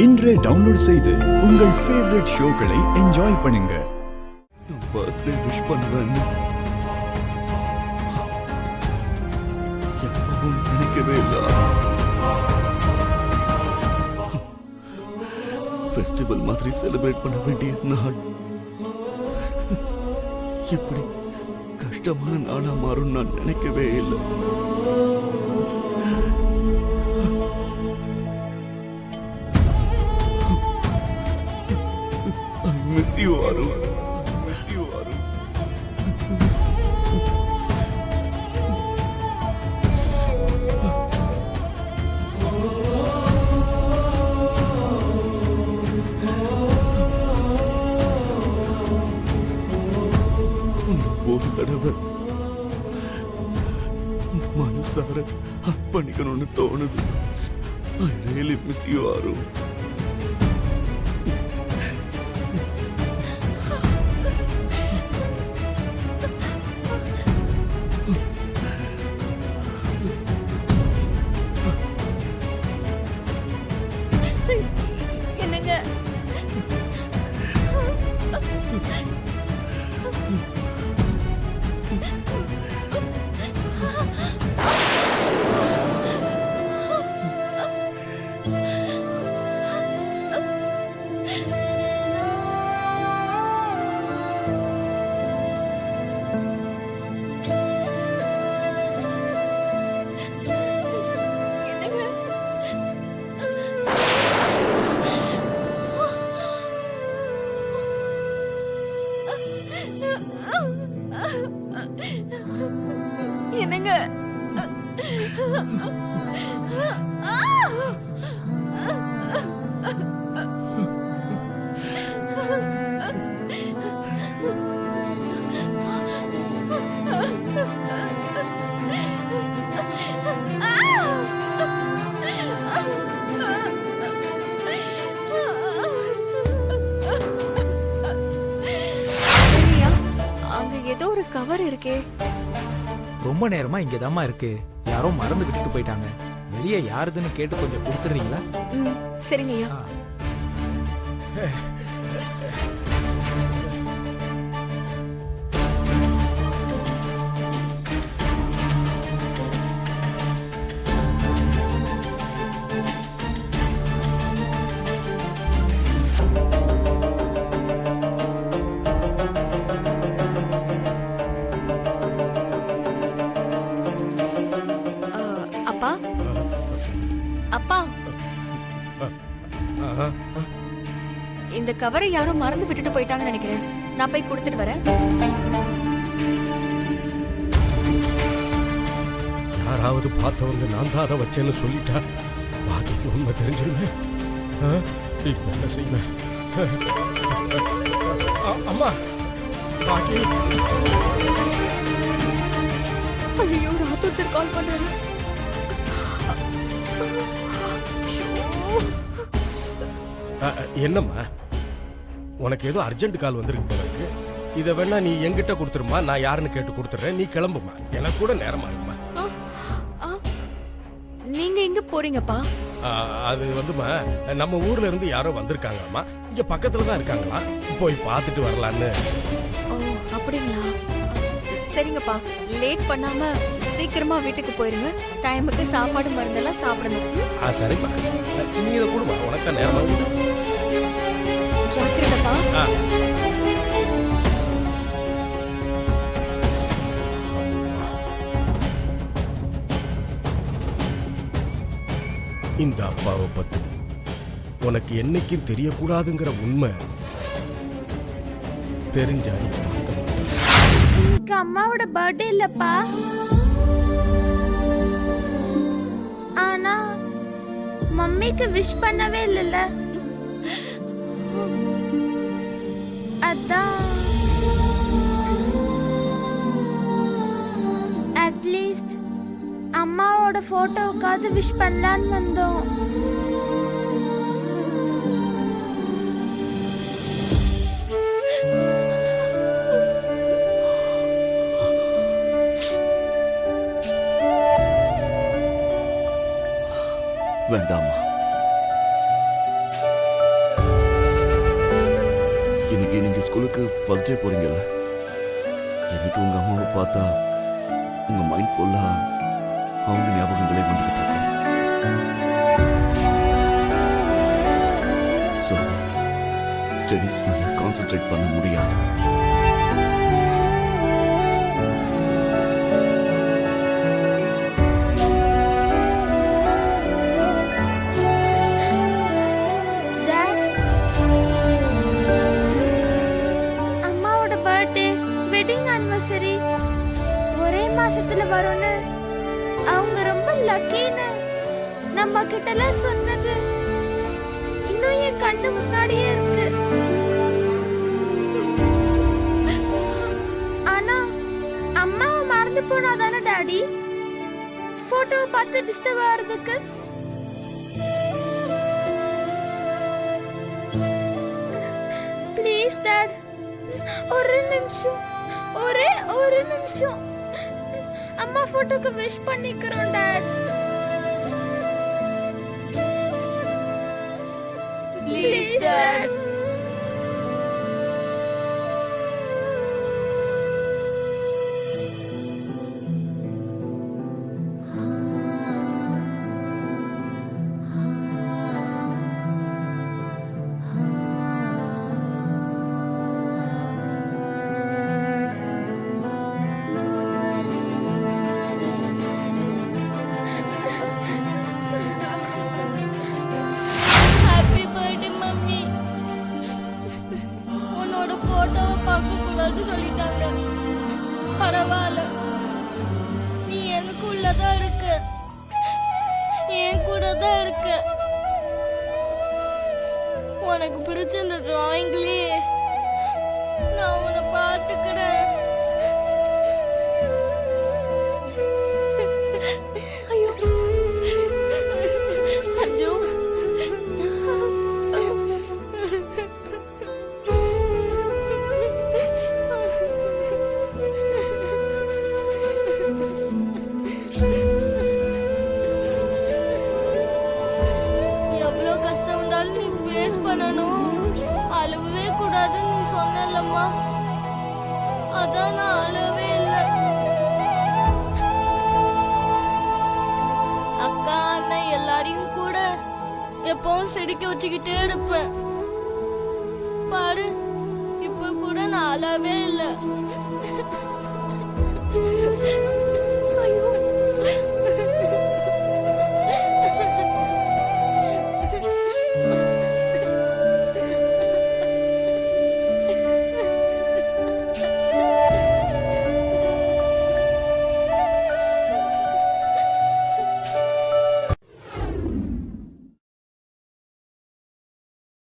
இன்றே டவுன்லோட் செய்து உங்கள் ஃபேவரட் ஷோக்களை என்ஜாய் பண்ணுங்க. பர்த்டே விஷ் பண்ணுவேன்னு எப்பவும் நினைக்கவே இல்லை. ஃபெஸ்டிவல் மாதிரி செலிப்ரேட் பண்ண வேண்டிய நாள் இப்படி கஷ்டமான நாளா மாறும் நான் நினைக்கவே இல்லை. I miss you, Arun. I miss you, Arun. ஒரு தடவை மனசார அர்ப்பணிக்கணும்னு தோணுது. I really miss you, Arun. என்னங்க என்னங்க அங்க ஏதோ ஒரு கவர் இருக்கே. ரொம்ப நேரமா இங்கதாம்மா இருக்கு. யாரோ மறந்து விட்டுட்டு போயிட்டாங்க. வெளியே யாருதுன்னு கேட்டு கொஞ்சம் கொடுத்துறீங்களா? சரிங்கய்யா. அப்பா அப்பா, இந்த கவரை யாரோ மறந்து விட்டுட்டு போயிட்டாங்கன்னு நினைக்கிறேன். நான் போய் கொடுத்துட்டு வரேன். யாராவது பார்த்தவங்க நான் தான் அதை வச்சேன்னு சொல்லிட்டா பாக்கிக்கு உண்மை தெரிஞ்சிருமே. இப்ப என்ன செய்வேன்? அம்மா பாக்கி. ஐயோ, ராத்து சார் கால் பண்றாரு. என்னம்மா, உனக்கு ஏதோ அர்ஜென்ட் கால் வந்திருக்கு போல இருக்கு. இதை வேணா நீ என்கிட்ட கொடுத்துருமா, நான் யாருன்னு கேட்டு கொடுத்துறேன். நீ கிளம்புமா, எனக்கு கூட நேரம் ஆகுமா. நீங்க எங்க போறீங்கப்பா? அது வந்துமா, நம்ம ஊர்ல இருந்து யாரோ வந்திருக்காங்களாமா. இங்க பக்கத்துல தான் இருக்காங்களா, போய் பார்த்துட்டு வரலான்னு. ஓ அப்படிங்களா? சரிங்கப்பா, லேட் பண்ணாம சீக்கிரமா வீட்டுக்கு போயிருங்க. டைமுக்கு சாப்பாடு மருந்தெல்லாம் சாப்பிடணும். சரிம்மா, நீ இதை கொடுமா, உனக்கு நேரம் ஆகுது. ஜாக்கிரதப்பா. இந்த அப்பாவை பத்தி உனக்கு என்னைக்கும் தெரியக்கூடாதுங்கிற உண்மை தெரிஞ்சா நீ தாங்க. இன்னைக்கு அம்மாவோட பர்த்டே இல்லப்பா. ஆனா மம்மிக்கு விஷ் பண்ணவே இல்லைல்ல. அதான் அட்லீஸ்ட் அம்மாவோட போட்டோவுக்காவது விஷ் பண்ணலான்னு வந்தோம். வேண்டாமா, நீங்க ஸ்கூலுக்கு ஃபர்ஸ்ட் டே போறீங்கல்ல, என்னைக்கு உங்க அம்மாவை பார்த்தா உங்க மைண்ட் ஃபுல்லா அவங்க ஞாபகங்களே வந்துகிட்டு இருக்கு. ஸோ ஸ்டடீஸ் மேல கான்சென்ட்ரேட் பண்ண முடியாது. Dad, அம்மாவோட பர்த்டே வெட்டிங் ஆனிவர்சரி ஒரே மாசத்துல வரும்னு அவங்க ரொம்ப லக்கின்னு நம்ம கிட்டலாம் சொன்னது இன்னும் என் கண்ணு முன்னாடியே இருக்கு. ஆனா அம்மாவை மறந்து போனாதானே டாடி போட்டோவை பார்த்து டிஸ்டர்ப் ஆகிறதுக்கு? ப்ளீஸ் டாட், ஒரு நிமிஷம், ஒரே ஒரு நிமிஷம் அம்மா போட்டோக்கு விஷ் பண்ணிக்கிறோம் dot. Please dot. Happy birthday mummy. உன்னோட போட்டோவை பார்க்க கூடாதுன்னு சொல்லிட்டாங்க. பரவாயில்ல, நீ எனக்குள்ளதான் இருக்க, என் கூட தான் இருக்க. உனக்கு பிடிச்ச இந்த டிராயிங்லயே நான் உன்னை பார்த்துக்கிறேன். ஐயோ ஐயோ எவ்வளோ கஷ்டம் இருந்தாலும் நீ ஃபேஸ் பண்ணணும், அழுவவே கூடாதுன்னு நீ சொன்னல்லம்மா. அதான் நான் அழுவவே இல்லை. அக்கா அண்ணன் எல்லாரையும் கூட எப்பவும் சிரிக்க வச்சுக்கிட்டே இருப்பேன். பாரு, இப்ப கூட நான் அழவே இல்லை.